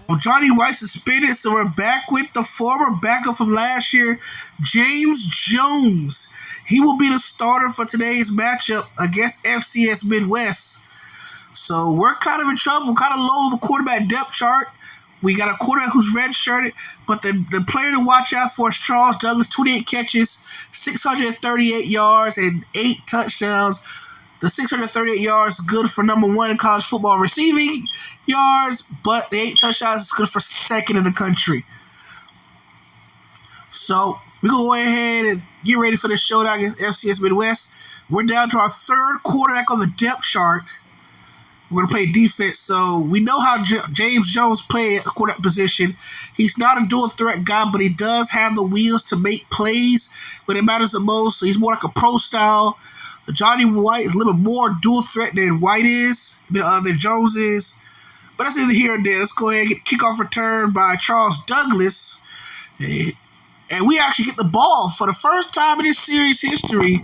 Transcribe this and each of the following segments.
Well, Johnny White suspended, so we're back with the former backup from last year, James Jones. He will be the starter for today's matchup against FCS Midwest. So we're kind of in trouble, kind of low on the quarterback depth chart. We got a quarterback who's redshirted, but the player to watch out for is Charles Douglas, 28 catches, 638 yards, and 8 touchdowns. The 638 yards is good for number 1 in college football receiving yards, but the 8 touchdowns is good for second in the country. So we're going to go ahead and get ready for the showdown against FCS Midwest. We're down to our third quarterback on the depth chart. We're going to play defense, so we know how James Jones plays at the quarterback position. He's not a dual threat guy, but he does have the wheels to make plays when it matters the most. So he's more like a pro style. Johnny White is a little bit more dual threat than White is, than Jones is. But that's neither here nor there. Let's go ahead and get kickoff return by Charles Douglas. And we actually get the ball. For the first time in this series history,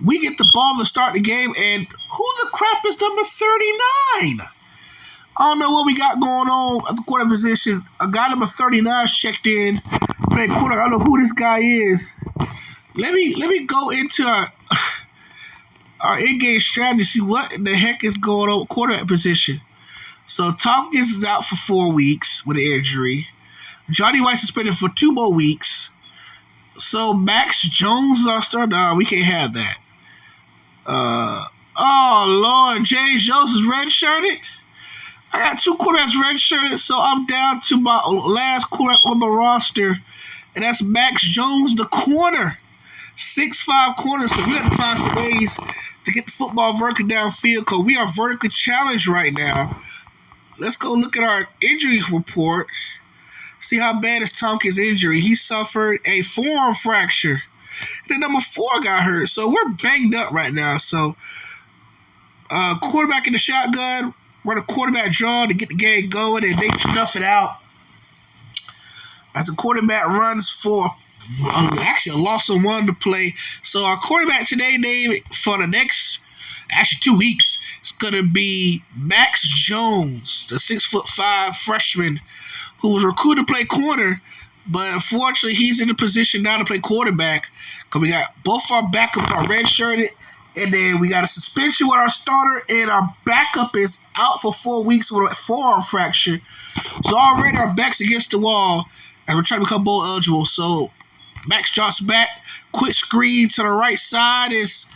we get the ball to start the game. And who the crap is number 39? I don't know what we got going on at the quarterback position. A guy number 39 checked in. Playing quarterback. I don't know who this guy is. Let me go into our in-game strategy, see what in the heck is going on with quarterback position. So Tompkins is out for 4 weeks with an injury. Johnny White suspended for 2 more weeks. So Max Jones is our starter. No, we can't have that. Oh, Lord. James Jones is redshirted. I got 2 quarterbacks redshirted, so I'm down to my last quarterback on my roster, and that's Max Jones, the corner. 6'5" corner, so we have to find some ways to get the football vertically downfield because we are vertically challenged right now. Let's go look at our injury report. See how bad is Tompkins' injury. He suffered a forearm fracture. And then number 4 got hurt. So we're banged up right now. So quarterback in the shotgun, run a quarterback draw to get the game going, and they snuff it out. As the quarterback runs for actually a loss of 1 to play. So our quarterback today named for the next 2 weeks is going to be Max Jones, the 6'5" freshman who was recruited to play corner, but unfortunately he's in the position now to play quarterback because we got both our backup are redshirted, and then we got a suspension with our starter, and our backup is out for 4 weeks with a forearm fracture. So already our back's against the wall and we're trying to become bowl eligible. So Max drops back. Quick screen to the right side is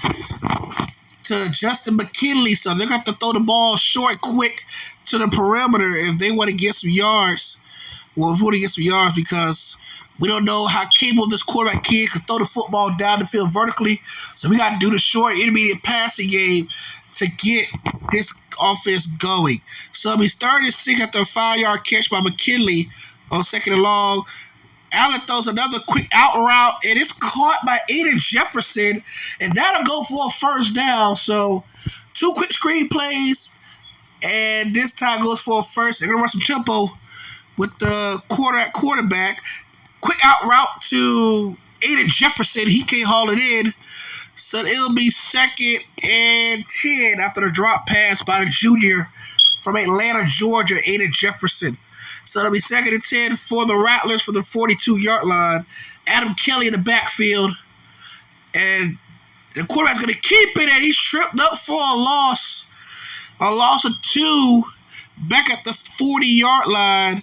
to Justin McKinley. So they're going to have to throw the ball short quick to the perimeter if they want to get some yards. Well, if we want to get some yards, because we don't know how capable this quarterback kid can throw the football down the field vertically. So we got to do the short, intermediate passing game to get this offense going. So he's 36 after a 5-yard catch by McKinley on 2nd and long. Allen throws another quick out route, and it's caught by Aiden Jefferson, and that'll go for a first down. So 2 quick screen plays, and this time goes for a first. They're going to run some tempo with the quarterback. Quick out route to Aiden Jefferson. He can't haul it in. So it'll be 2nd and 10 after the drop pass by the junior from Atlanta, Georgia, Aiden Jefferson. So it'll be 2nd and 10 for the Rattlers for the 42-yard line. Adam Kelly in the backfield. And the quarterback's going to keep it, and he's tripped up for a loss. A loss of 2 back at the 40-yard line.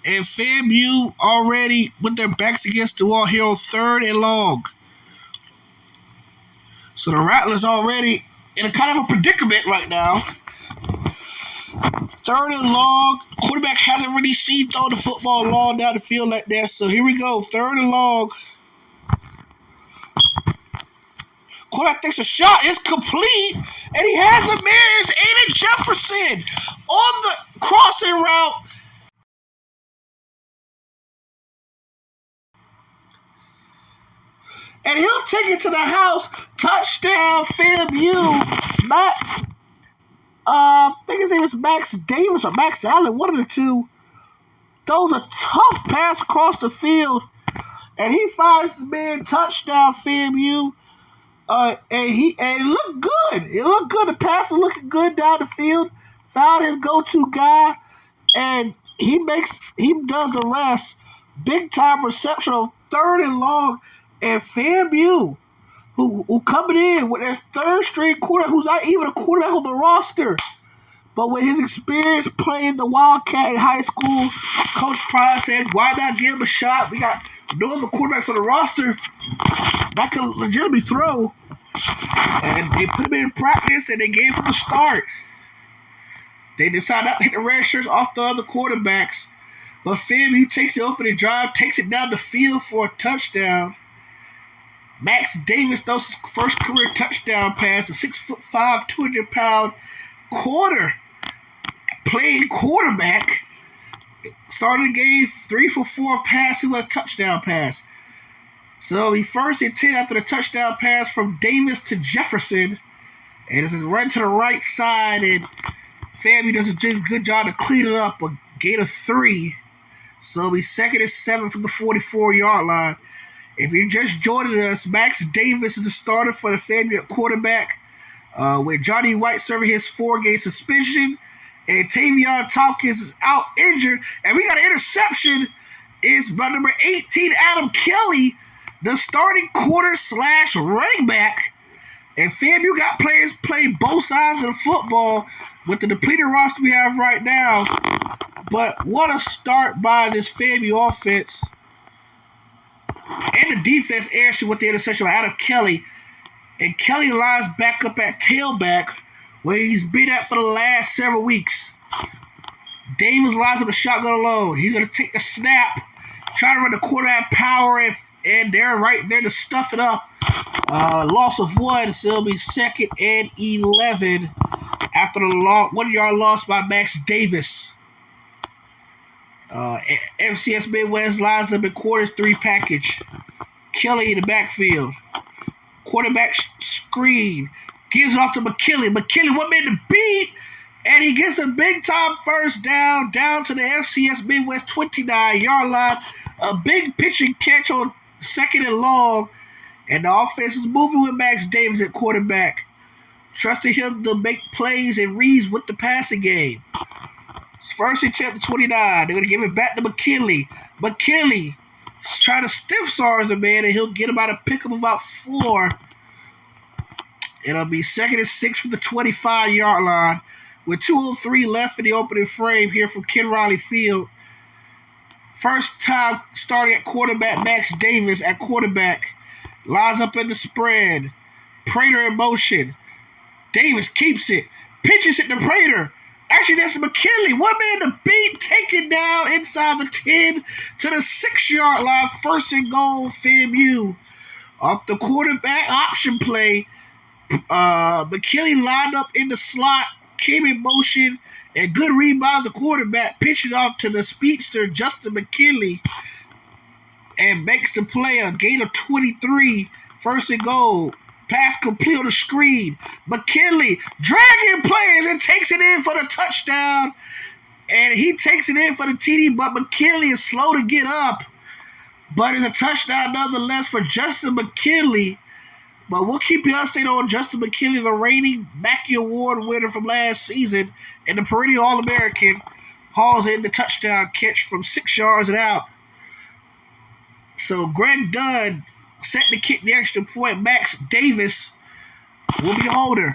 And FAMU already with their backs against the wall here on 3rd and long. So the Rattlers already in a kind of a predicament right now. 3rd and long. Quarterback hasn't really seen throw the football long down the field like that. So here we go. 3rd and long. Quarterback takes a shot. It's complete. And he has a man. It's Aiden Jefferson on the cross crossing route. And he'll take it to the house. Touchdown, FAMU. Max, I think his name is Max Davis or Max Allen, one of the two. Throws a tough pass across the field. And he finds his man. Touchdown, FAMU. And it looked good. It looked good. The pass was looking good down the field. Found his go-to guy. And he does the rest. Big time reception on 3rd and long. And FAMU, who coming in with their 3rd string quarterback, who's not even a quarterback on the roster. But with his experience playing the Wildcat in high school, Coach Pryor said, why not give him a shot? We got no other quarterbacks on the roster that could legitimately throw. And they put him in practice, and they gave him a start. They decided not to hit the red shirts off the other quarterbacks. But FAMU takes the opening drive, takes it down the field for a touchdown. Max Davis throws his first career touchdown pass, a 6'5", 200-pound playing quarterback. Started the game 3 for 4 passing with a touchdown pass. So he first and 10 after the touchdown pass from Davis to Jefferson. And it's a run to the right side, and FAMU does a good job to clean it up. A gain of 3. So he's 2nd and 7 from the 44-yard line. If you're just joining us, Max Davis is the starter for the FAMU at quarterback, with Johnny White serving his 4-game suspension, and Tavion Tompkins is out injured. And we got an interception. It's by number 18, Adam Kelly, the starting quarter/running back. And FAMU got players playing both sides of the football with the depleted roster we have right now. But what a start by this FAMU offense. And the defense answered with the interception by Adam Kelly. And Kelly lines back up at tailback, where he's been at for the last several weeks. Davis lines up a shotgun alone. He's going to take the snap, try to run the quarterback power, and they're right there to stuff it up. Loss of 1, so it'll be 2nd and 11 after the 1-yard loss by Max Davis. FCS Midwest lines up in quarters 3 package. Kelly in the backfield. Quarterback screen. Gives it off to McKinley. McKinley, 1 man to beat. And he gets a big-time first down to the FCS Midwest 29-yard line. A big pitch and catch on 2nd and long. And the offense is moving with Max Davis at quarterback. Trusting him to make plays and reads with the passing game. It's 1st and 10 to 29. They're going to give it back to McKinley. McKinley is trying to stiff SARS the man, and he'll get about a pick of about 4. It'll be 2nd and 6 from the 25-yard line with 2:03 left in the opening frame here from Ken Riley Field. First time starting at quarterback, Max Davis at quarterback. Lines up in the spread. Prater in motion. Davis keeps it. Pitches it to Prater. Actually, that's McKinley. 1 man to beat. Taken down inside the 10 to the 6-yard line. 1st and goal, FAMU. Off the quarterback option play, McKinley lined up in the slot, came in motion, and good read by the quarterback. Pitched it off to the speedster, Justin McKinley, and makes the play. A gain of 23. 1st and goal. Pass complete on the screen. McKinley dragging players and takes it in for the touchdown. And he takes it in for the TD, but McKinley is slow to get up. But it's a touchdown nonetheless for Justin McKinley. But we'll keep you updated on Justin McKinley, the reigning Mackey Award winner from last season, and the perennial All-American, hauls in the touchdown catch from 6 yards and out. So Greg Dunn set to kick the extra point. Max Davis will be the holder.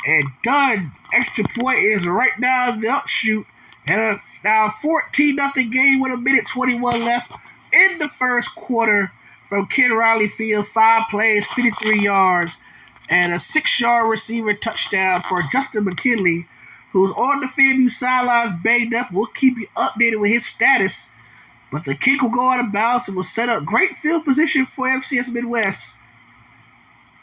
And Dunn, extra point is right now in the upshoot. And now a 14-0 game with 1:21 left in the first quarter from Ken Riley Field. 5 plays, 53 yards, and a 6-yard receiver touchdown for Justin McKinley, who's on the FAMU sidelines banged up. We'll keep you updated with his status. But the kick will go out of bounds and will set up great field position for FCS Midwest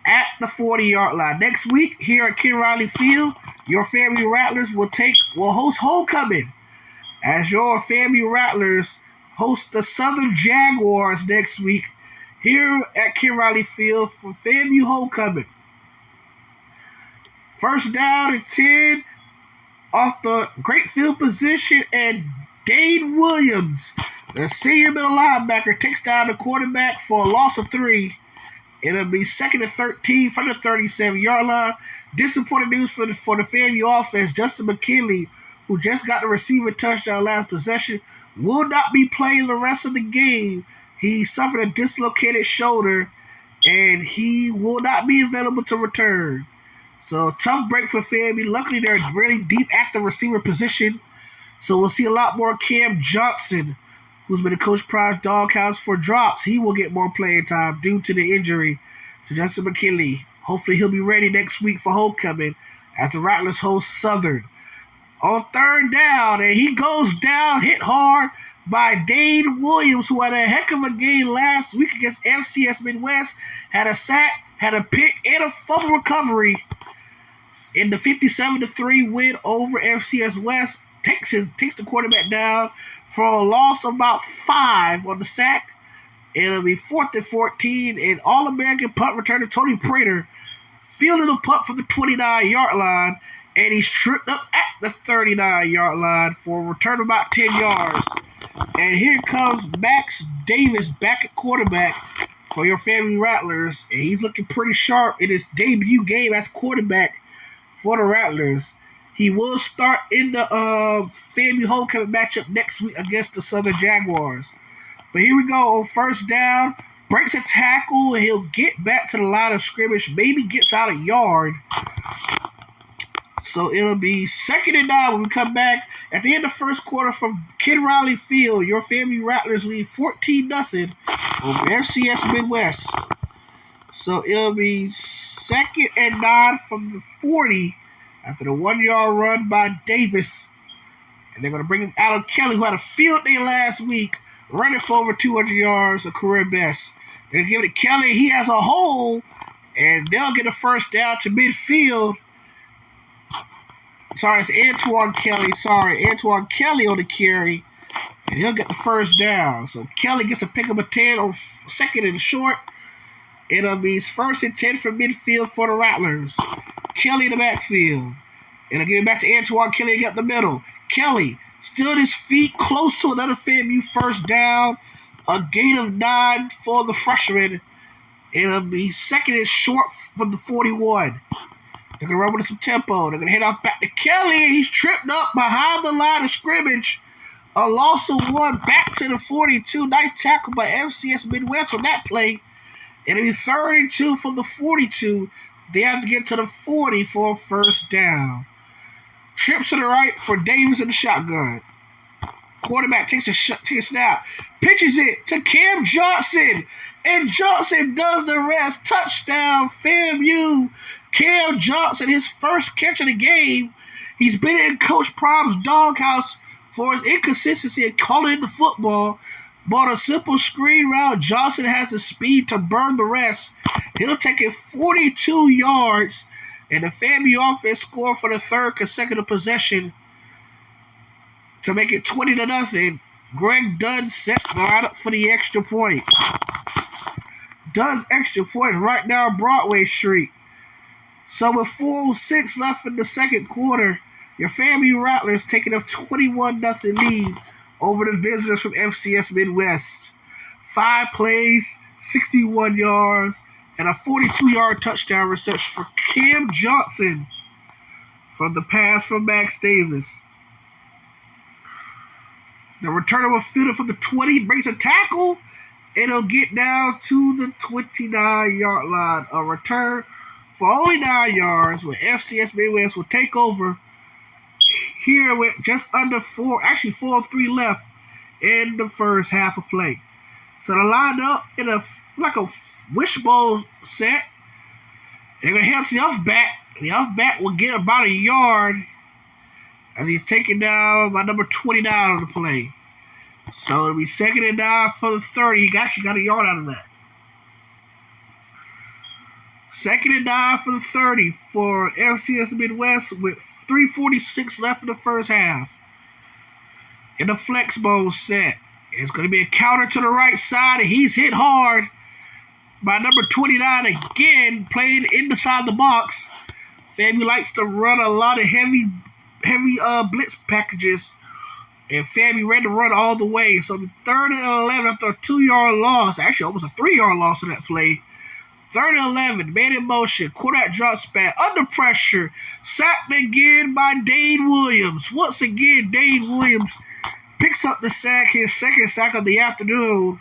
at the 40-yard line. Next week, here at Ken Riley Field, your FAMU Rattlers will host homecoming as your FAMU Rattlers host the Southern Jaguars next week here at Ken Riley Field for FAMU homecoming. First down and 10 off the great field position, and Dane Williams, the senior middle linebacker, takes down the quarterback for a loss of 3. It'll be 2nd and 13 from the 37-yard line. Disappointing news for the FAMU offense. Justin McKinley, who just got the receiving touchdown last possession, will not be playing the rest of the game. He suffered a dislocated shoulder, and he will not be available to return. So, tough break for FAMU. Luckily, they're really deep at the receiver position. So, we'll see a lot more Cam Johnson, who's been a Coach Pride's doghouse for drops. He will get more playing time due to the injury to Justin McKinley. Hopefully, he'll be ready next week for homecoming as the Rattlers host Southern. On third down, and he goes down, hit hard by Dane Williams, who had a heck of a game last week against FCS Midwest. Had a sack, had a pick, and a fumble recovery in the 57-3 win over FCS West. Takes the quarterback down for a loss of about 5 on the sack. It'll be 4th and 14, and All-American punt returner Tony Prater fielded a punt from the 29-yard line, and he's tripped up at the 39-yard line for a return of about 10 yards. And here comes Max Davis back at quarterback for your FAMU Rattlers, and he's looking pretty sharp in his debut game as quarterback for the Rattlers. He will start in the FAMU homecoming matchup next week against the Southern Jaguars. But here we go on first down. Breaks a tackle, and he'll get back to the line of scrimmage. Maybe gets out a yard. So it'll be 2nd and 9 when we come back. At the end of the first quarter from Ken Riley Field, your FAMU Rattlers lead 14-0 over FCS Midwest. So it'll be 2nd and 9 from the 40 after the 1-yard run by Davis. And they're going to bring in Alan Kelly, who had a field day last week, running for over 200 yards, a career best. They're going to give it to Kelly. He has a hole, and they'll get a first down to midfield. Sorry, it's Antoine Kelly. Antoine Kelly on the carry, and he'll get the first down. So Kelly gets a pick up a 10 on 2nd and short. It'll be 1st and 10 from midfield for the Rattlers. Kelly in the backfield. It'll give it back to Antoine Kelly again in the middle. Kelly still at his feet, close to another FAMU first down. A gain of 9 for the freshman. It'll be 2nd and short from the 41. They're going to run with some tempo. They're going to head off back to Kelly. He's tripped up behind the line of scrimmage. A loss of 1 back to the 42. Nice tackle by FCS Midwest on that play. It'll be 32 from the 42. They have to get to the 40 for a first down. Trips to the right for Davis in the shotgun. Quarterback takes a snap. Pitches it to Cam Johnson. And Johnson does the rest. Touchdown, FAMU. Cam Johnson, his first catch of the game. He's been in Coach Prom's doghouse for his inconsistency in calling the football. But a simple screen route, Johnson has the speed to burn the rest. He'll take it 42 yards, and the FAMU offense scored for the 3rd consecutive possession to make it 20-0. Greg Dunn set the line up for the extra point. Dunn's extra point right down Broadway Street. So with 4:06 left in the second quarter, your FAMU Rattlers taking a 21-0 lead over the visitors from FCS Midwest. 5 plays, 61 yards, and a 42-yard touchdown reception for Cam Johnson from the pass from Max Davis. The returner will field it from the 20, breaks a tackle, and he'll get down to the 29-yard line. A return for only 9 yards, where FCS Midwest will take over here with just under 4-3 left in the first half of play. So they're lined up in a wishbone set. They're going to head to the off-back. The off-back will get about a yard as he's taken down by number 29 on the play. So it'll be 2nd and 9 for the 30. He actually got a yard out of that. Second and 9 for the 30 for FCS Midwest with 3:46 left in the first half. In the flex mode set. It's going to be a counter to the right side, and he's hit hard by number 29 again, playing inside the box. FAMU likes to run a lot of heavy blitz packages, and FAMU ran the run all the way. So 3rd and 11 after a 2-yard loss, actually almost a 3-yard loss in that play. 3rd and 11, man in motion, quarterback drops back, under pressure, sacked again by Dane Williams. Once again, Dane Williams picks up the sack, his second sack of the afternoon.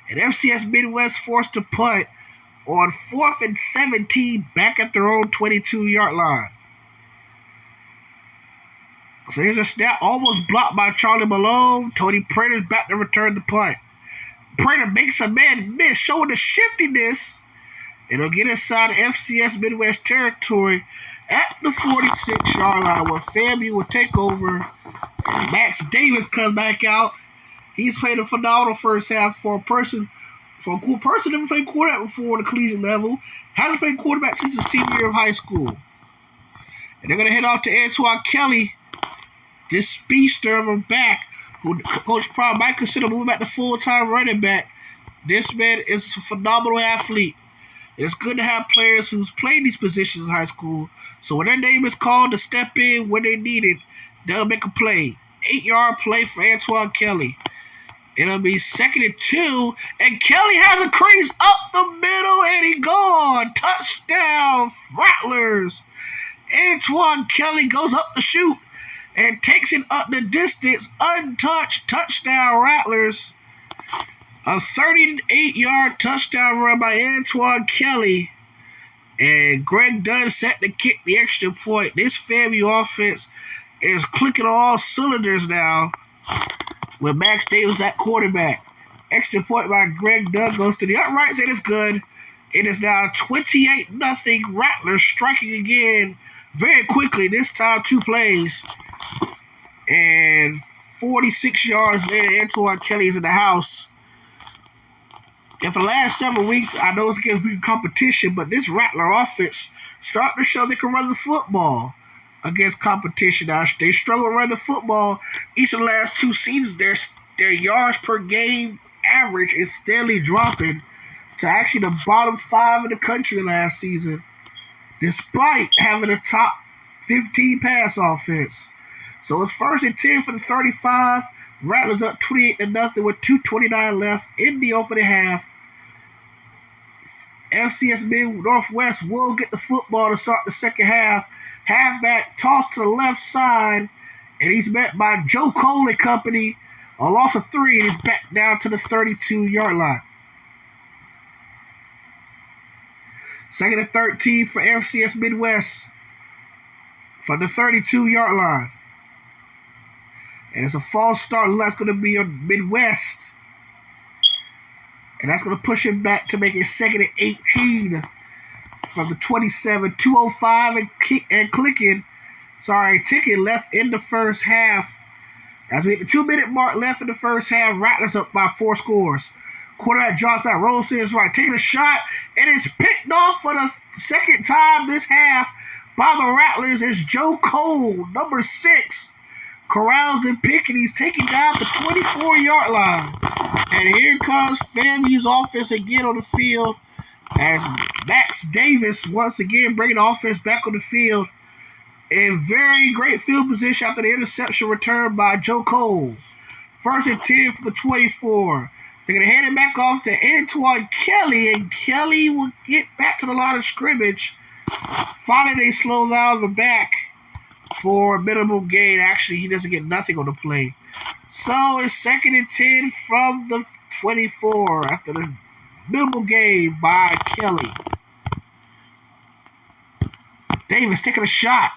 And FCS Midwest forced to punt on 4th and 17 back at their own 22-yard line. So here's a snap almost blocked by Charlie Malone. Tony Prater's back to return the punt. Prater makes a man miss, showing the shiftiness. And he'll get inside FCS Midwest territory at the 46-yard line where FAMU will take over. And Max Davis comes back out. He's played a phenomenal first half for a person never played quarterback before on the collegiate level. Hasn't played quarterback since his senior year of high school. And they're going to head off to Antoine Kelly, this speedster of a back, who Coach Prime might consider moving back to full-time running back. This man is a phenomenal athlete. And it's good to have players who's played these positions in high school. So when their name is called to step in when they need it, they'll make a play. 8-yard play for Antoine Kelly. It'll be 2nd and 2, and Kelly has a crease up the middle, and he gone. Touchdown, Rattlers. Antoine Kelly goes up the chute and takes it up the distance, untouched. Touchdown, Rattlers. A 38-yard touchdown run by Antoine Kelly. And Greg Dunn set to kick the extra point. This FAMU offense is clicking all cylinders now with Max Davis at quarterback. Extra point by Greg Dunn goes to the uprights, and it's good. It is now 28-0. Rattlers striking again very quickly. This time 2 plays. And 46 yards later, Antoine Kelly is in the house. And for the last several weeks, I know it's against big competition, but this Rattler offense starting to show they can run the football against competition. Now, they struggle to run the football. Each of the last 2 seasons, their yards per game average is steadily dropping to actually the bottom 5 in the country last season, despite having a top 15 pass offense. So it's 1st and 10 for the 35. Rattlers up 28-0 with 2:29 left in the opening half. FCS Mid-Northwest will get the football to start the second half. Halfback tossed to the left side, and he's met by Joe Cole and company. A loss of 3, and he's back down to the 32-yard line. 2nd and 13 for FCS Midwest from the 32-yard line. And it's a false start. That's going to be on Midwest. And that's going to push him back to make it 2nd and 18 from the 27. 2:05 and clicking. Ticking left in the first half. As we hit the 2-minute mark left in the first half, Rattlers up by 4 scores. Quarterback drops back, rolls to his right, taking a shot, and it's picked off for the second time this half by the Rattlers. It's Joe Cole, number 6. Corrals the pick, and he's taken down the 24-yard line. And here comes FAMU's offense again on the field as Max Davis once again bringing the offense back on the field in very great field position after the interception return by Joe Cole. 1st and 10 for the 24. They're going to hand it back off to Antoine Kelly, and Kelly will get back to the line of scrimmage. Finally, they slow down the back for a minimal gain. Actually, he doesn't get nothing on the play. So it's 2nd and 10 from the 24 after the minimal gain by Kelly. Davis taking a shot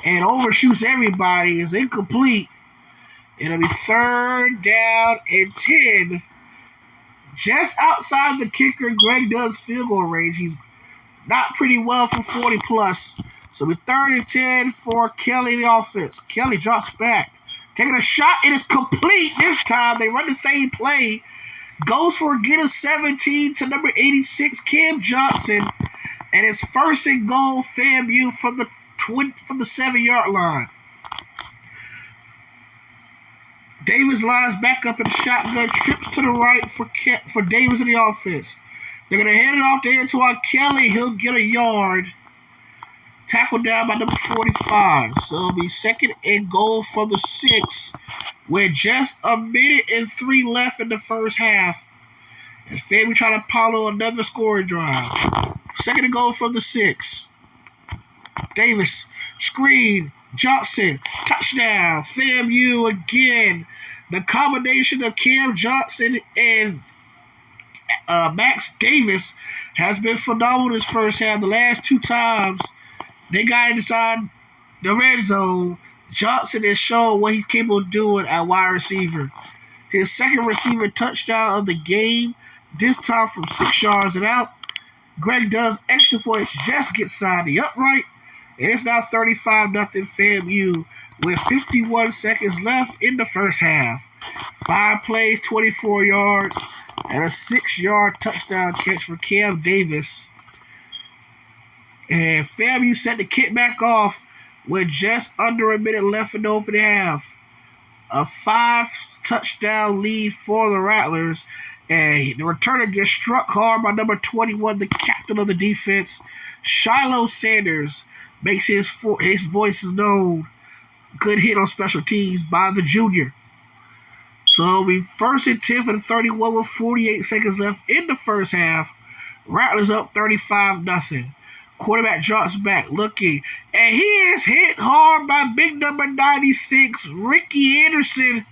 and overshoots everybody. It's incomplete. It'll be 3rd down and 10. Just outside the kicker, Greg Dunn's field goal range. He's not pretty well from 40 plus. So with 3rd and 10 for Kelly in the offense. Kelly drops back. Taking a shot. It is complete this time. They run the same play. Goes for a get of 17 to number 86, Cam Johnson. And it's first and goal, FAMU from the 7-yard line. Davis lines back up in the shotgun, trips to the right for Davis in the offense. They're going to hand it off there to Kelly. He'll get a yard. Tackled down by number 45. So it'll be second and goal from the 6 with just a minute and 3 left in the first half. As FAMU trying to follow another scoring drive. Second and goal from the 6. Davis, screen, Johnson, touchdown. FAMU again. The combination of Cam Johnson and Max Davis has been phenomenal this first half. The last 2 times they got inside the red zone, Johnson has shown what he's capable of doing at wide receiver. His second receiver touchdown of the game, this time from 6 yards and out. Greg does extra points, just gets side the upright, and it's now 35-0 FAMU with 51 seconds left in the first half. 5 plays, 24 yards, and a 6-yard touchdown catch for Cam Davis. And FAMU set the kick back off with just under a minute left in the opening half. A 5-touchdown lead for the Rattlers. And the returner gets struck hard by number 21, the captain of the defense. Shiloh Sanders makes his voices known. Good hit on special teams by the junior. So we first and 10 for the 31 with 48 seconds left in the first half. Rattlers up 35-0. Quarterback drops back, looking, and he is hit hard by big number 96, Ricky Anderson.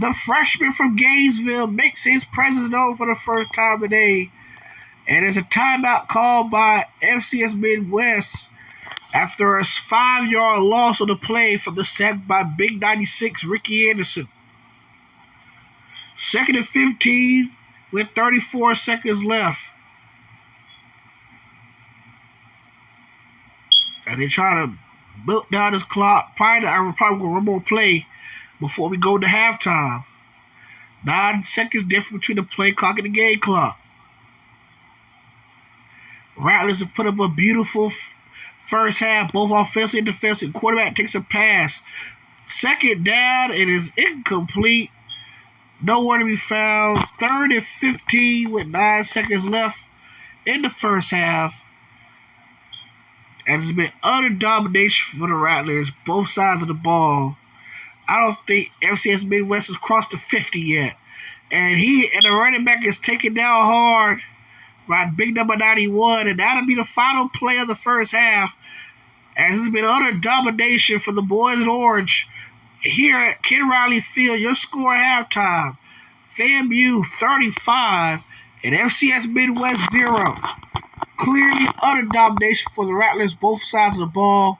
The freshman from Gainesville makes his presence known for the first time today. And there's a timeout called by FCS Midwest after a 5-yard loss on the play from the sack by big 96, Ricky Anderson. Second and 15 with 34 seconds left. And they try to build down this clock. Probably going to run more play before we go to halftime. 9 seconds difference between the play clock and the game clock. Rattlers have put up a beautiful first half, both offensive and defensive. Quarterback takes a pass. Second down, it is incomplete. Nowhere to be found. Third and 15 with 9 seconds left in the first half. And it's been utter domination for the Rattlers, both sides of the ball. I don't think FCS Midwest has crossed the 50 yet. And the running back is taken down hard by big number 91. And that'll be the final play of the first half. As it's been utter domination for the boys in orange. Here at Ken Riley Field, your score at halftime. FAMU 35 and FCS Midwest 0. Clearly utter domination for the Rattlers, both sides of the ball.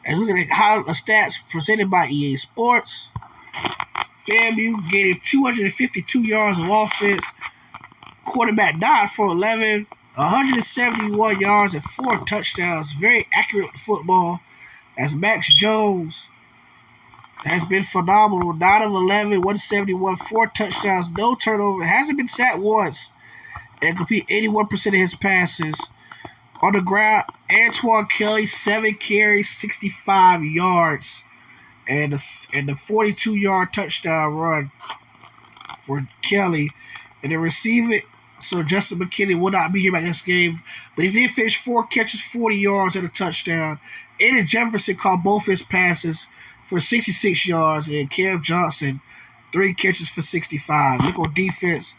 And look at how the stats presented by EA Sports. FAMU getting 252 yards of offense. Quarterback 9 for 11, 171 yards and 4 touchdowns. Very accurate football. As Max Jones has been phenomenal. 9 of 11, 171, 4 touchdowns, no turnover. Hasn't been sacked once. And complete 81% of his passes. On the ground, Antoine Kelly, 7 carries, 65 yards. And the 42-yard touchdown run for Kelly. And the receiver, so Justin McKinney will not be here by this game. But he did finish 4 catches, 40 yards, and a touchdown. Aiden Jefferson caught both his passes for 66 yards. And Cam Johnson, 3 catches for 65. Look on defense.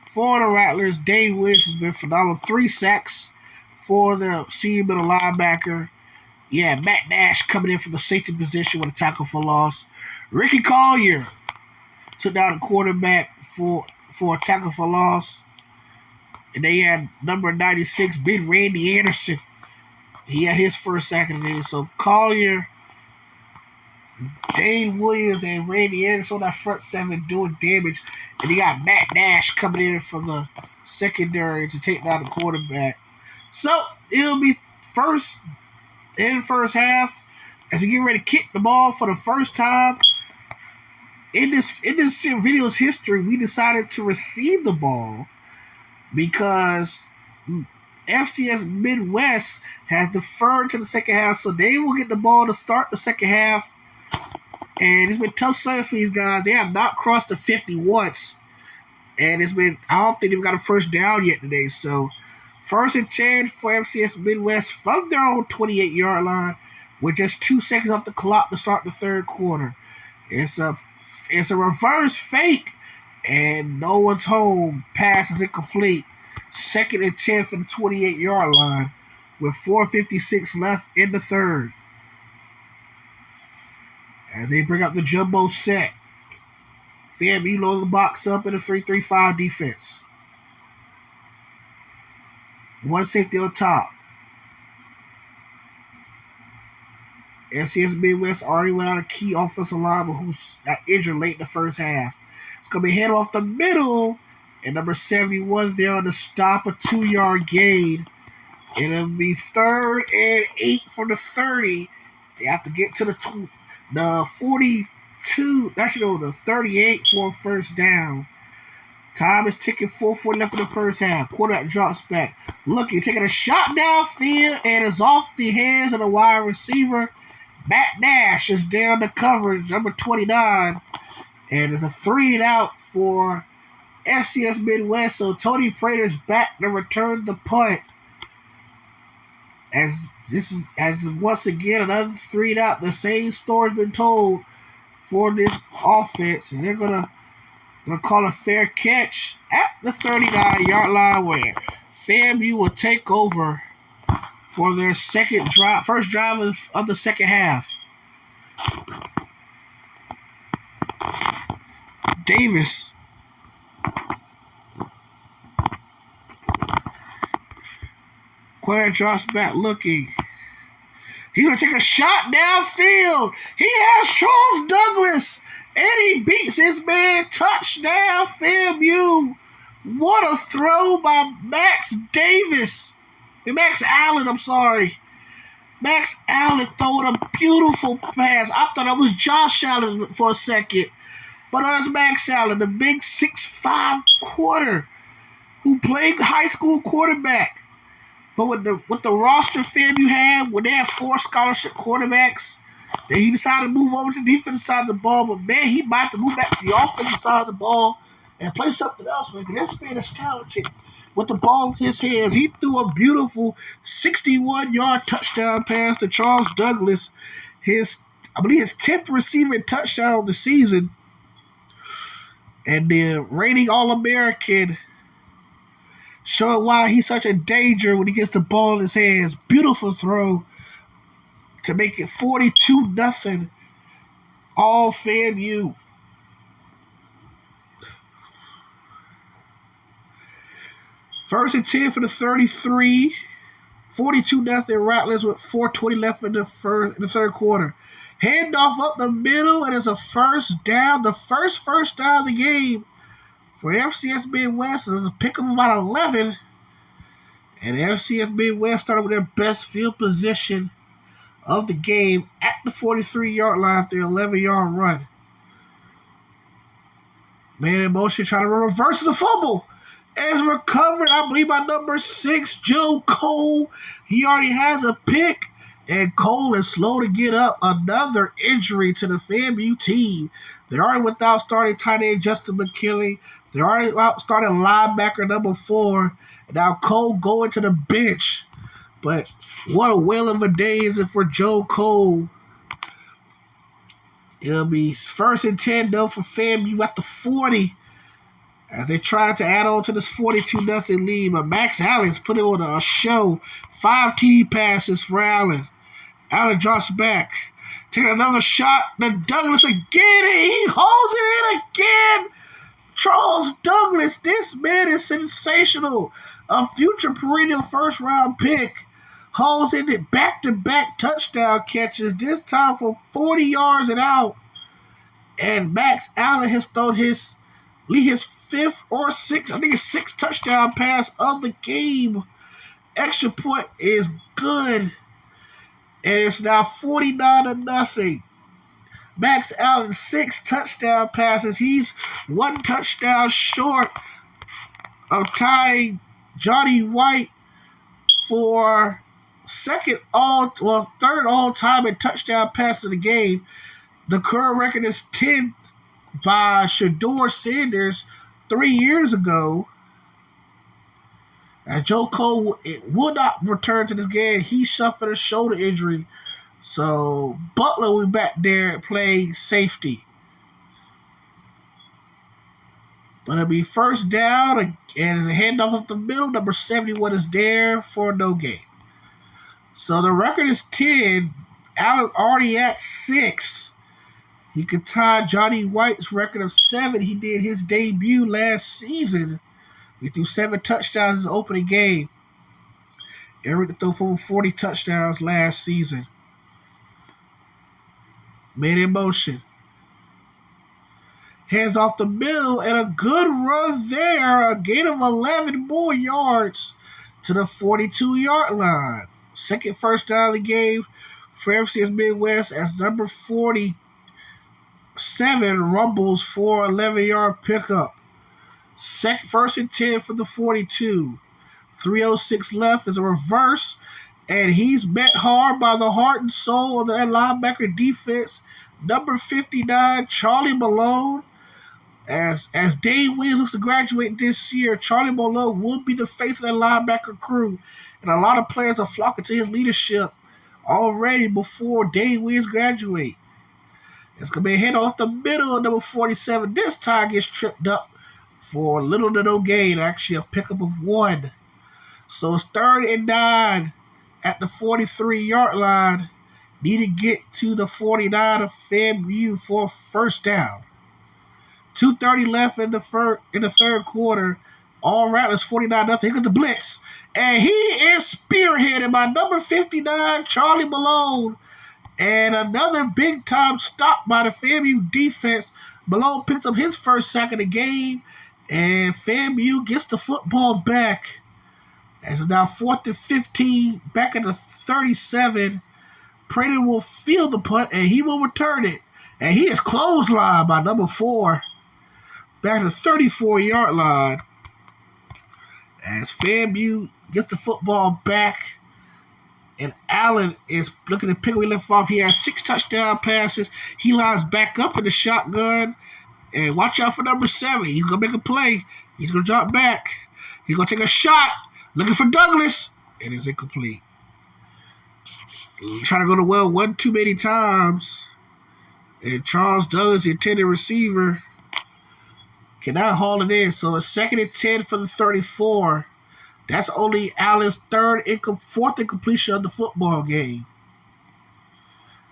For the Rattlers, Dane Williams has been phenomenal. 3 sacks for the senior middle linebacker. Yeah, Matt Nash coming in for the safety position with a tackle for loss. Ricky Collier took down the quarterback for a tackle for loss. And they had number 96, big Randy Anderson. He had his first sack of the day. So Collier, Dane Williams, and Randy Anderson on that front 7 doing damage. And you got Matt Nash coming in from the secondary to take down the quarterback. So it'll be first in the first half as we get ready to kick the ball for the first time in this video's history. We decided to receive the ball because FCS Midwest has deferred to the second half, so they will get the ball to start the second half. And it's been tough sledding for these guys. They have not crossed the 50 once. And I don't think they've got a first down yet today. So, 1st and 10 for FCS Midwest from their own 28-yard line with just 2 seconds off the clock to start the third quarter. It's a reverse fake, and no one's home. Pass is incomplete. 2nd and 10 from the 28-yard line with 4:56 left in the third. As they bring up the jumbo set, FAMU load the box up in a 3-3-5 defense. One safety on top. FCS Midwest already went out a key offensive lineman who's got injured late in the first half. It's going to be handed off the middle, and number 71 there on the stop, a 2-yard gain. And it'll be 3rd and 8 from the 30. They have to get to the 42, actually no, the 38 for a first down. Time is ticking, 4:40 left in the first half. Quarterback drops back. Looking, taking a shot downfield, and is off the hands of the wide receiver. Matt Nash is down the coverage, number 29. And it's a 3-and-out for FCS Midwest. So Tony Prater's back to return the punt. As once again another 3-and-out. The same story's been told for this offense, and they're gonna call a fair catch at the 39-yard line, where FAMU will take over for their first drive of the second half. Davis. Quarterback drops back looking. He's going to take a shot downfield. He has Charles Douglas, and he beats his man. Touchdown, FAMU. What a throw by Max Allen, I'm sorry. Max Allen throwing a beautiful pass. I thought it was Josh Allen for a second. But no, that's Max Allen, the big 6'5" quarter who played high school quarterback. But with the roster FAMU had, when they had 4 scholarship quarterbacks, then he decided to move over to the defensive side of the ball. But man, he might have to move back to the offensive side of the ball and play something else, man. Because this man is talented with the ball in his hands. He threw a beautiful 61-yard touchdown pass to Charles Douglas. I believe his 10th receiving touchdown of the season. And the reigning All-American, showing why he's such a danger when he gets the ball in his hands. Beautiful throw to make it 42-0. All FAMU. First and 10 for the 33. 42-0 Rattlers with 4:20 left in the third quarter. Handoff up the middle, and it's a first down. The first down of the game for FCS Midwest. It was a pick of about 11. And FCS Midwest started with their best field position of the game at the 43-yard line after an 11-yard run. Man in motion, trying to reverse the fumble. As recovered, I believe, by number 6, Joe Cole. He already has a pick. And Cole is slow to get up. Another injury to the FAMU team. They're already without starting tight end Justin McKinley. They're already out starting linebacker number 4. And now Cole going to the bench. But what a whale of a day is it for Joe Cole. It'll be 1st and 10 though for FAMU at the 40. As they try to add on to this 42-0 lead. But Max Allen's putting on a show. 5 TD passes for Allen. Allen drops back. Taking another shot. Then Douglas again. And he holds it in again. Charles Douglas. This man is sensational. A future perennial first-round pick. Holds in it back-to-back touchdown catches. This time for 40 yards and out. And Max Allen has thrown his 5th or 6th, I think it's 6th touchdown pass of the game. Extra point is good. And it's now 49-0. Max Allen, 6 touchdown passes. He's 1 touchdown short of tying Johnny White for third all-time in touchdown passes in the game. The current record is 10 by Shedeur Sanders 3 years ago. And Joe Cole will not return to this game. He suffered a shoulder injury. So Butler will be back there and play safety. But it'll be first down, and as a handoff up the middle, number 71 is there for no gain. So the record is 10. Allen already at 6. He could tie Johnny White's record of 7. He did his debut last season. He threw 7 touchdowns in his opening game. Eric threw for 40 touchdowns last season. Man in motion. Hands off the middle, and a good run there. A gain of 11 more yards to the 42-yard line. Second first down of the game for FCS Midwest as number 47 rumbles for 11-yard pickup. First and 10 for the 42. 3:06 left is a reverse, and he's met hard by the heart and soul of the linebacker defense. Number 59, Charlie Malone. As Dave Williams looks to graduate this year, Charlie Malone will be the face of the linebacker crew. And a lot of players are flocking to his leadership already before Dave Williams graduate. It's going to be a hit off the middle of number 47. This time gets tripped up for little to no gain. Actually, a pickup of 1. So it's 3rd and 9 at the 43-yard line. Need to get to the 49 of FAMU for first down. 2:30 left in the third quarter. All Rattlers 49-0. Here comes the blitz. And he is spearheaded by number 59, Charlie Malone. And another big-time stop by the FAMU defense. Malone picks up his first sack of the game. And FAMU gets the football back. As it's now 4th and 15. Back at the 37. Prater will field the punt, and he will return it. And he is clotheslined by number 4. Back to the 34-yard line. As FAMU gets the football back. And Allen is looking to pick where he left off. He has 6 touchdown passes. He lines back up in the shotgun. And watch out for number 7. He's going to make a play. He's going to drop back. He's going to take a shot. Looking for Douglas. And it's incomplete. Trying to go to well one too many times. And Charles Douglas, the intended receiver, cannot haul it in. So it's 2nd and 10 for the 34. That's only Allen's 4th incompletion of the football game.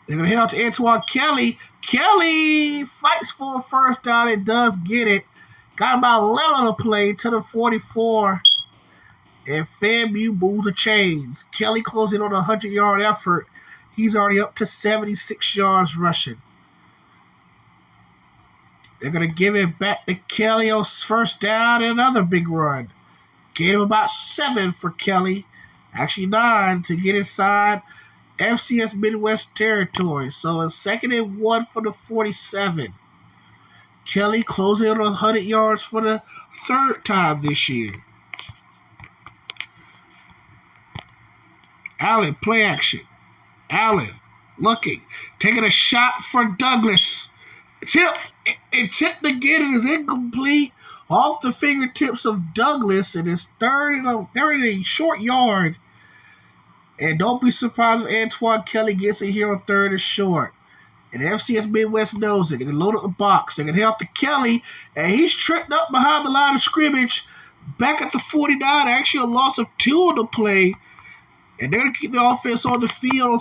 They're going to head out to Antoine Kelly. Kelly fights for a first down and does get it. Got about 11 on the play to the 44. And FAMU moves the chains. Kelly closing on a 100-yard effort. He's already up to 76 yards rushing. They're going to give it back to Kelly on first down and another big run. Gain him about 7 for Kelly. Actually 9 to get inside FCS Midwest territory. So it's 2nd and 1 for the 47. Kelly closing on 100 yards for the 3rd time this year. Allen, play action. Allen looking. Taking a shot for Douglas. Tipped again. It is incomplete. Off the fingertips of Douglas. And it's third and a short yard. And don't be surprised if Antoine Kelly gets it here on 3rd and short. And FCS Midwest knows it. They can load up the box. They can head off to Kelly. And he's tripped up behind the line of scrimmage. Back at the 49. Actually a loss of 2 on the play. And they're going to keep the offense on the field on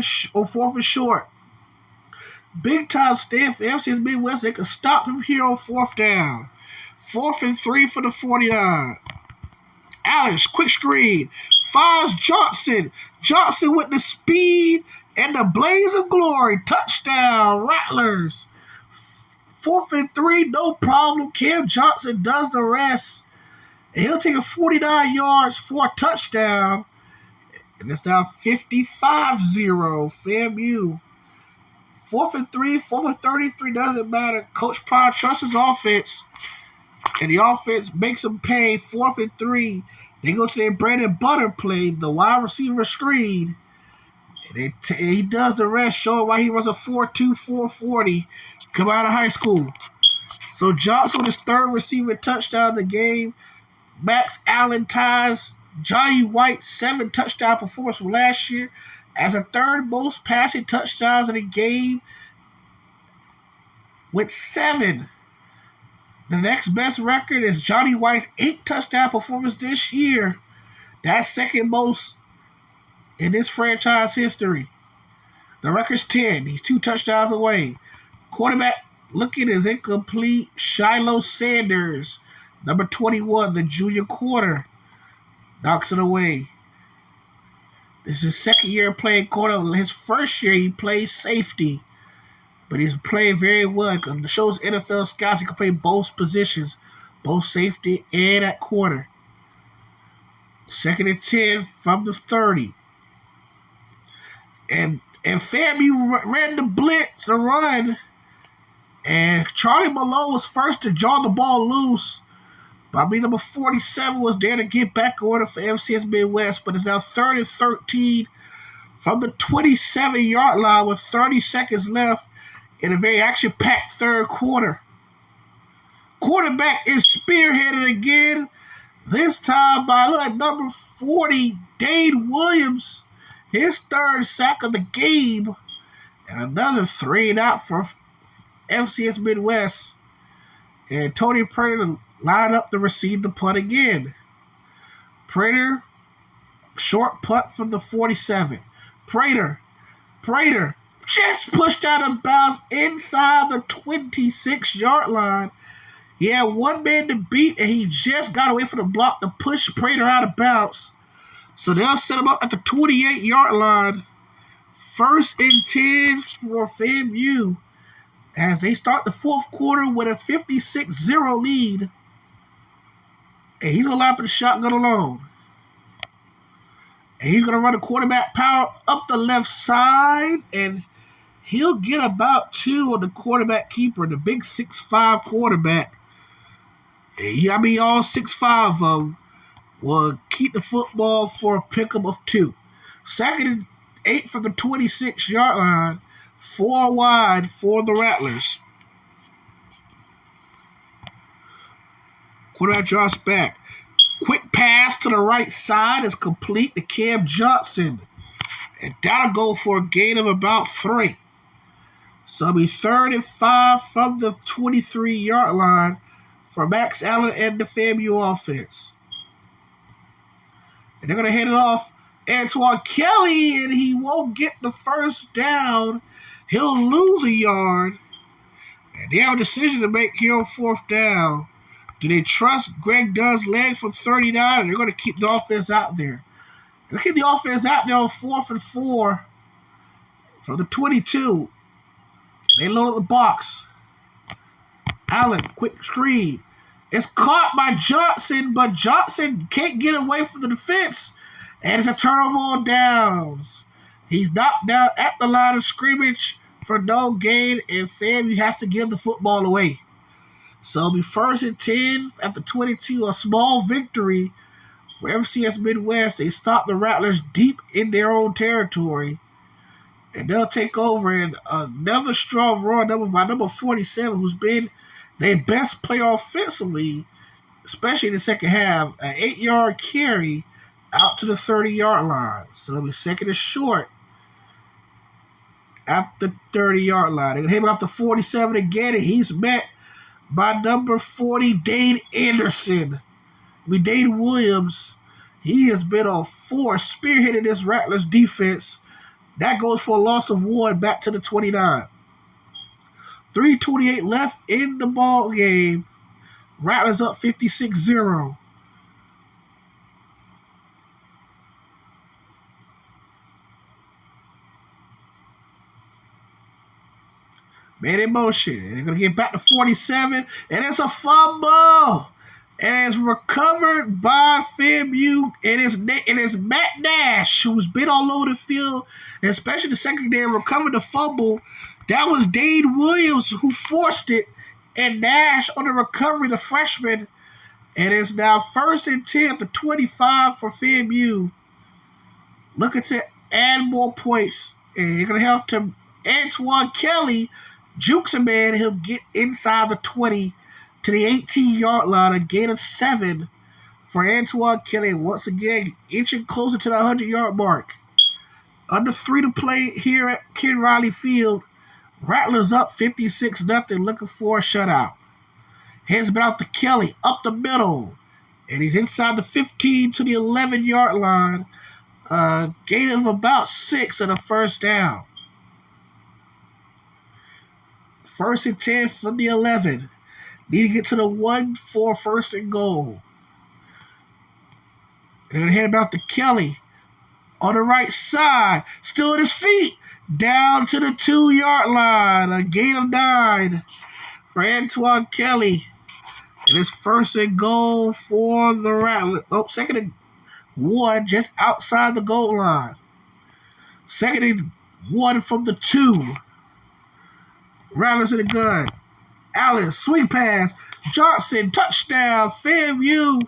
4th and short. Big time stand for FCS Midwest. They can stop him here on 4th down. 4th and 3 for the 49. Allen, quick screen. Finds Johnson. Johnson with the speed and the blaze of glory. Touchdown, Rattlers. 4th and 3, no problem. Cam Johnson does the rest. And he'll take a 49 yards for a touchdown. And it's now 55-0 FAMU. 4th and 3, 4th and 33, doesn't matter. Coach Pryor trusts his offense. And the offense makes him pay 4th and 3. They go to their bread and butter play, the wide receiver screen. And he does the rest, showing why he runs a 4.2, 4.40 come out of high school. So Johnson with his third receiving touchdown of the game. Max Allen ties Johnny White's 7 touchdown performance from last year as a third most passing touchdowns in the game with 7. The next best record is Johnny White's 8 touchdown performance this year. That's second most in this franchise history. The record's 10. He's 2 touchdowns away. Quarterback looking is incomplete. Shiloh Sanders, number 21, the junior quarter, knocks it away. This is his second year playing quarter. His first year he played safety, but he's playing very well. It shows NFL scouts he can play both positions, both safety and at quarter. Second and 10 from the 30. And FAMU ran the blitz, the run, and Charlie Malone was first to draw the ball loose. But number 47 was there to get back order for FCS Midwest, but it's now 3rd and 13 from the 27-yard line with 30 seconds left in a very action-packed third quarter. Quarterback is spearheaded again, this time by number 40, Dane Williams, his third sack of the game, and another 3 and out for FCS Midwest. And Tony Prater line up to receive the punt again. Prater, short punt from the 47. Prater just pushed out of bounds inside the 26-yard line. He had one man to beat, and he just got away from the block to push Prater out of bounds. So they'll set him up at the 28-yard line. 1st and 10 for FAMU as they start the fourth quarter with a 56-0 lead. And he's going to line up in the shotgun alone. And he's going to run the quarterback power up the left side. And he'll get about 2 on the quarterback keeper, the big 6'5 quarterback. And all 6'5 of them will keep the football for a pickup of 2. 2nd and 8 from the 26-yard line. 4 wide for the Rattlers. Quarterback drops back. Quick pass to the right side is complete to Cam Johnson. And that'll go for a gain of about 3. So it'll be 3rd and 5 from the 23-yard line for Max Allen and the FAMU offense. And they're going to hand it off Antoine Kelly, and he won't get the first down. He'll lose a yard. And they have a decision to make here on 4th down. Do they trust Greg Dunn's leg from 39, or they're going to keep the offense out there? They're going to keep the offense out there on 4th and 4 from the 22. They load up the box. Allen, quick screen. It's caught by Johnson, but Johnson can't get away from the defense. And it's a turnover on downs. He's knocked down at the line of scrimmage for no gain, and FAMU has to give the football away. So it'll be 1st and 10 at the 22, a small victory for FCS Midwest. They stop the Rattlers deep in their own territory, and they'll take over. And another strong run by number 47, who's been their best player offensively, especially in the second half, an 8-yard carry out to the 30-yard line. So it'll be 2nd and short at the 30-yard line. They're going to hit him up to 47 again, and he's met by number 40, Dane Anderson. Dane Williams, he has been on force, spearheading this Rattlers defense. That goes for a loss of 1 back to the 29. 3:28 left in the ball game. Rattlers up 56-0. Man in motion. And they're going to get back to 47. And it's a fumble. And it's recovered by FAMU. And it's Matt Nash, who's been all over the field, and especially the secondary, recovered the fumble. That was Dane Williams who forced it. And Nash on the recovery, the freshman, And it's now 1st and 10 at the 25 for FAMU. Looking to add more points. And you're going to have to Antoine Kelly jukes a man. He'll get inside the 20 to the 18-yard line. A gain of 7 for Antoine Kelly. Once again, inching closer to the 100-yard mark. Under 3 to play here at Ken Riley Field. Rattlers up 56-0, looking for a shutout. Hands it out to Kelly, up the middle. And he's inside the 15 to the 11-yard line. Gain of about 6 and a first down. 1st and 10 from the 11. Need to get to the 1 for 1st and goal. They're going to hand it out to Kelly. On the right side, still at his feet, down to the 2-yard line. A gain of 9 for Antoine Kelly. And it's 1st and goal for the Rattlers. Oh, 2nd and 1 just outside the goal line. 2nd and 1 from the 2. Rattlers in the gun. Allen, swing pass. Johnson, touchdown. FAMU.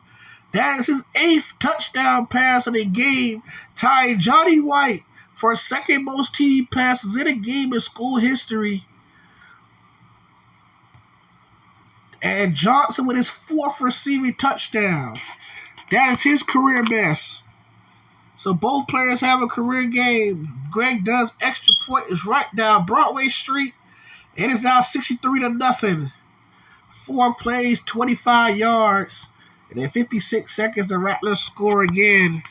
That is his 8th touchdown pass in a game, tying Johnny White for second most TD passes in a game in school history. And Johnson with his 4th receiving touchdown. That is his career best. So both players have a career game. Greg does extra point is right down Broadway Street. It is now 63-0. 4 plays, 25 yards. And in 56 seconds, the Rattlers score again.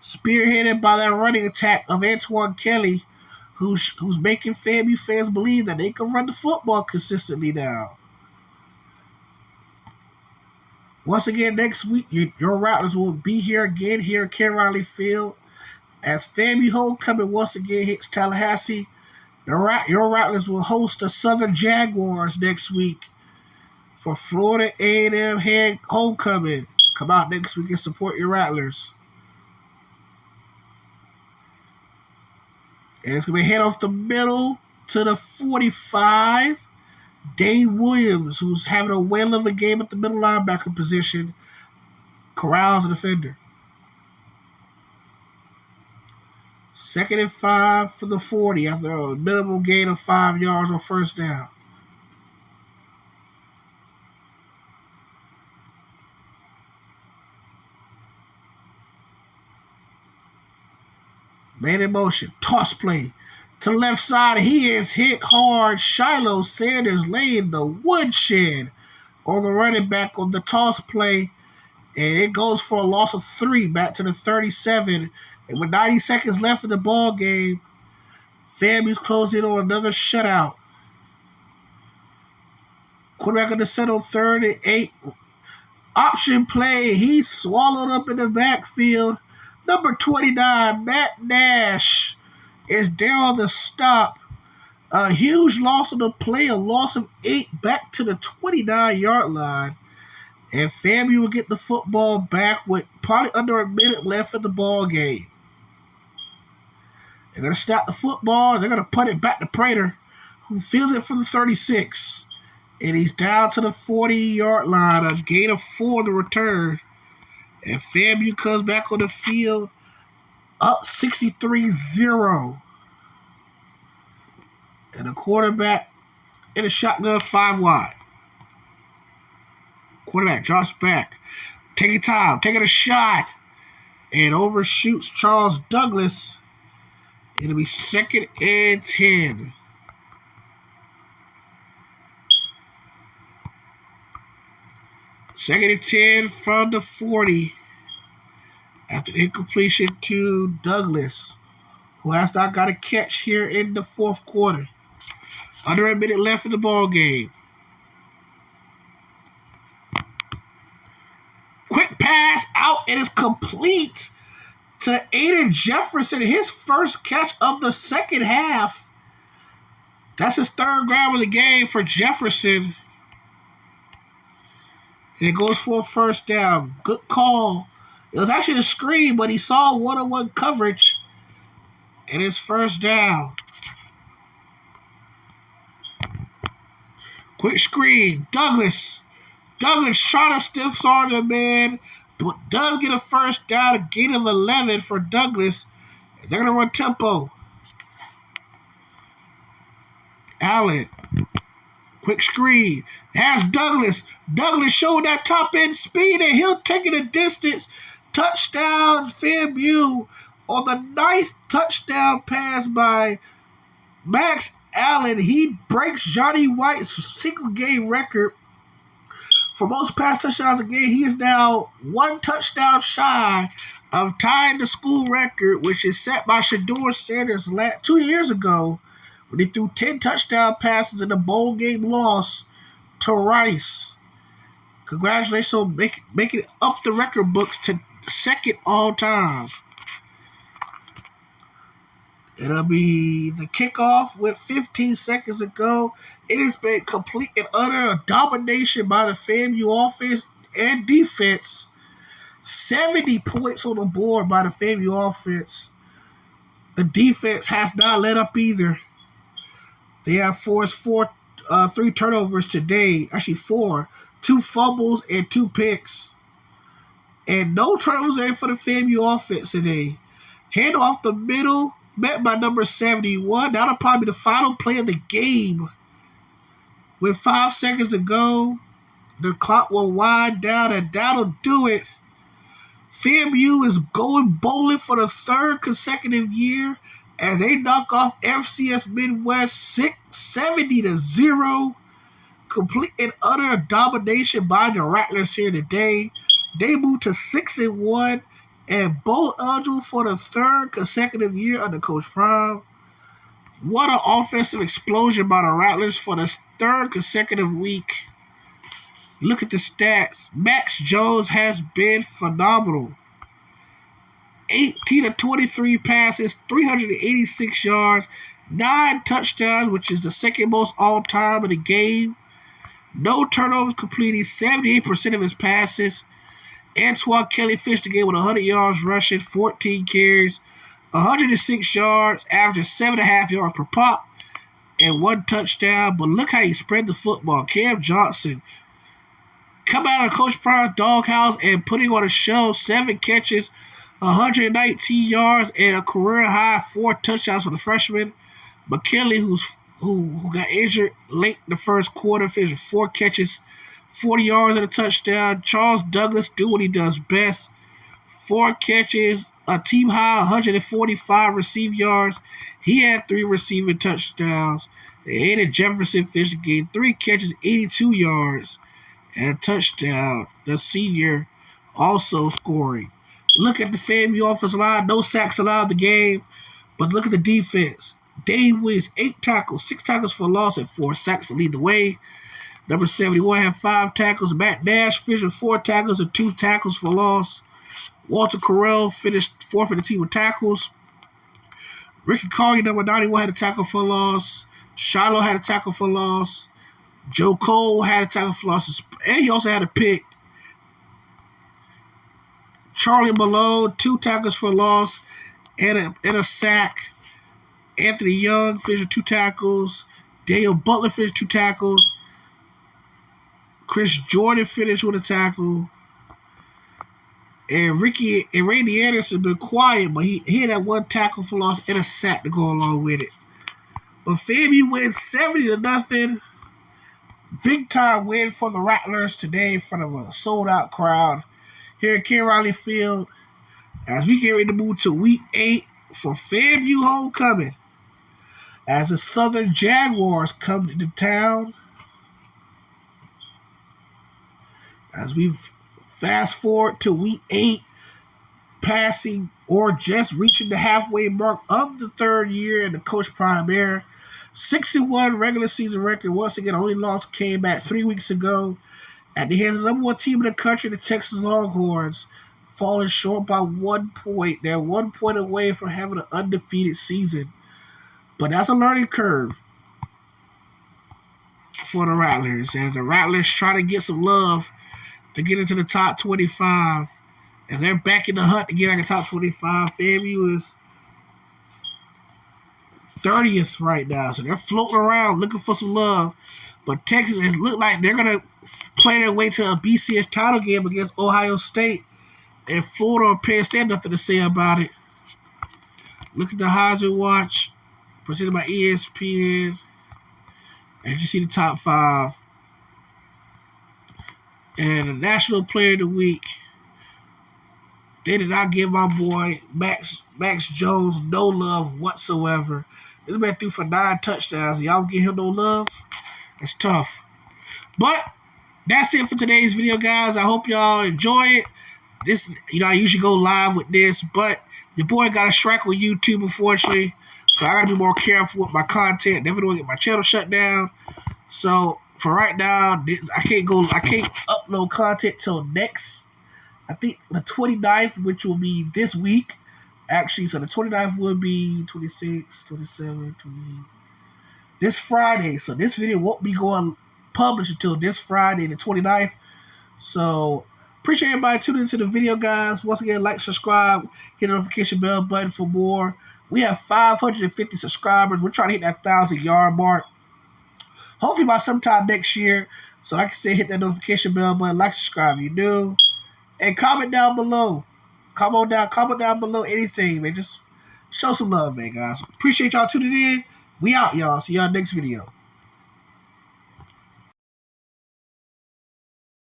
Spearheaded by that running attack of Antoine Kelly, who's making FAMU fans believe that they can run the football consistently now. Once again, next week, your Rattlers will be here again here at Ken Riley Field. As FAMU homecoming once again hits Tallahassee, your Rattlers will host the Southern Jaguars next week for Florida A&M homecoming. Come out next week and support your Rattlers. And it's going to be head off the middle to the 45. Dane Williams, who's having a whale of a game at the middle linebacker position, corrals a defender. 2nd and 5 for the 40 after a minimum gain of 5 yards on 1st down. Man in motion. Toss play. To the left side. He is hit hard. Shiloh Sanders laying the woodshed on the running back on the toss play. And it goes for a loss of 3 back to the 37. And with 90 seconds left in the ball game, FAMU's closing on another shutout. Quarterback on the set on 3rd and 8. Option play. He's swallowed up in the backfield. Number 29, Matt Nash, is there on the stop. A huge loss on the play, a loss of 8 back to the 29-yard line. And FAMU will get the football back with probably under a minute left in the ball game. They're going to snap the football. They're going to punt it back to Prater, who fields it from the 36. And he's down to the 40-yard line. A gain of 4 to return. And FAMU comes back on the field up 63-0. And the quarterback in a shotgun 5 wide. Quarterback drops back. Taking time. Taking a shot. And overshoots Charles Douglas. It'll be 2nd and 10. Second and 10 from the 40 after the incompletion to Douglas, who has not got a catch here in the 4th quarter. Under a minute left in the ball game. Quick pass out. It is complete to Aiden Jefferson. His first catch of the second half. That's his 3rd grab of the game for Jefferson. And it goes for a 1st down. Good call. It was actually a screen, but he saw one-on-one coverage. And it's 1st down. Quick screen. Douglas Douglas trying to stiff arm the man, but does get a first down, a gain of 11 for Douglas. And they're going to run tempo. Allen. Quick screen. Has Douglas. Douglas showing that top end speed, and he'll take it a distance. Touchdown, FAMU on the 9th touchdown pass by Max Allen. He breaks Johnny White's single game record for most pass touchdowns a game. He is now 1 touchdown shy of tying the school record, which is set by Shedeur Sanders 2 years ago when he threw 10 touchdown passes in a bowl game loss to Rice. Congratulations on making it up the record books to second all time. It'll be the kickoff with 15 seconds to go. It has been complete and utter domination by the FAMU offense and defense. 70 points on the board by the FAMU offense. The defense has not let up either. They have forced 3 turnovers today. Actually 4. 2 fumbles and 2 picks. And no turnovers there for the FAMU offense today. Hand off the middle, met by number 71. That'll probably be the final play of the game. With 5 seconds to go, the clock will wind down, and that'll do it. FAMU is going bowling for the 3rd consecutive year as they knock off FCS Midwest 70-0. Complete and utter domination by the Rattlers here today. They move to 6-1 and bowl eligible for the 3rd consecutive year under Coach Prime. What an offensive explosion by the Rattlers for the 3rd consecutive week. Look at the stats. Max Jones has been phenomenal. 18 of 23 passes, 386 yards, 9 touchdowns, which is the 2nd most all-time in the game. No turnovers, completing 78% of his passes. Antoine Kelly finished the game with 100 yards rushing, 14 carries, 106 yards, averaging 7.5 yards per pop, and 1 touchdown. But look how he spread the football. Cam Johnson coming out of Coach Prime's doghouse and putting on a show. 7 catches, 119 yards, and a career-high 4 touchdowns for the freshman. McKinley, who got injured late in the first quarter, finished with 4 catches, 40 yards and a touchdown. Charles Douglas do what he does best. 4 catches, a team high 145 receiving yards. He had 3 receiving touchdowns. Aiden Jefferson finished the game, 3 catches, 82 yards, and a touchdown. The senior also scoring. Look at the FAMU offensive line. No sacks allowed in the game. But look at the defense. Dave Williams, 8 tackles, 6 tackles for loss, and 4 sacks to lead the way. Number 71 had 5 tackles. Matt Nash finished with 4 tackles and 2 tackles for loss. Walter Correll finished 4th in the team with tackles. Ricky Collier, number 91, had a tackle for loss. Shiloh had a tackle for loss. Joe Cole had a tackle for loss. And he also had a pick. Charlie Malone, 2 tackles for loss and a sack. Anthony Young finished with 2 tackles. Daniel Butler finished 2 tackles. Chris Jordan finished with a tackle. And Randy Anderson been quiet, but he had that 1 tackle for loss and a sack to go along with it. But FAMU wins 70-0. Big time win for the Rattlers today in front of a sold-out crowd here at Ken Riley Field as we get ready to move to Week 8 for FAMU homecoming. As the Southern Jaguars come into town. As we fast forward to Week 8, passing or just reaching the halfway mark of the 3rd year in the Coach Prime era. 61 regular season record. Once again, only loss came back 3 weeks ago at the hands of the number 1 team in the country, the Texas Longhorns, falling short by 1 point. They're 1 point away from having an undefeated season. But that's a learning curve for the Rattlers, as the Rattlers try to get some love to get into the top 25. And they're back in the hunt to get back in the top 25. FAMU is 30th right now, so they're floating around looking for some love. But Texas, it looked like they're going to play their way to a BCS title game against Ohio State. And Florida or Penn State, nothing to say about it. Look at the Heisman Watch, presented by ESPN. And you see the top 5. And the National Player of the Week, they did not give my boy Max Jones no love whatsoever. This man threw for 9 touchdowns. Y'all give him no love? It's tough. But that's it for today's video, guys. I hope y'all enjoy it. This, I usually go live with this, but your boy got a strike on YouTube, unfortunately. So I gotta be more careful with my content. Never don't get my channel shut down. So for right now, I can't upload content till next, I think the 29th, which will be this week. Actually, so the 29th will be 26, 27, 28. This Friday. So this video won't be going published until this Friday, the 29th. So appreciate everybody tuning into the video, guys. Once again, like, subscribe, hit the notification bell button for more. We have 550 subscribers. We're trying to hit that 1,000-yard mark. Hopefully by sometime next year. So like I said, hit that notification bell button, like, subscribe if you do. And comment down below. Comment down below anything, man. Just show some love, man, guys. Appreciate y'all tuning in. We out, y'all. See y'all next video.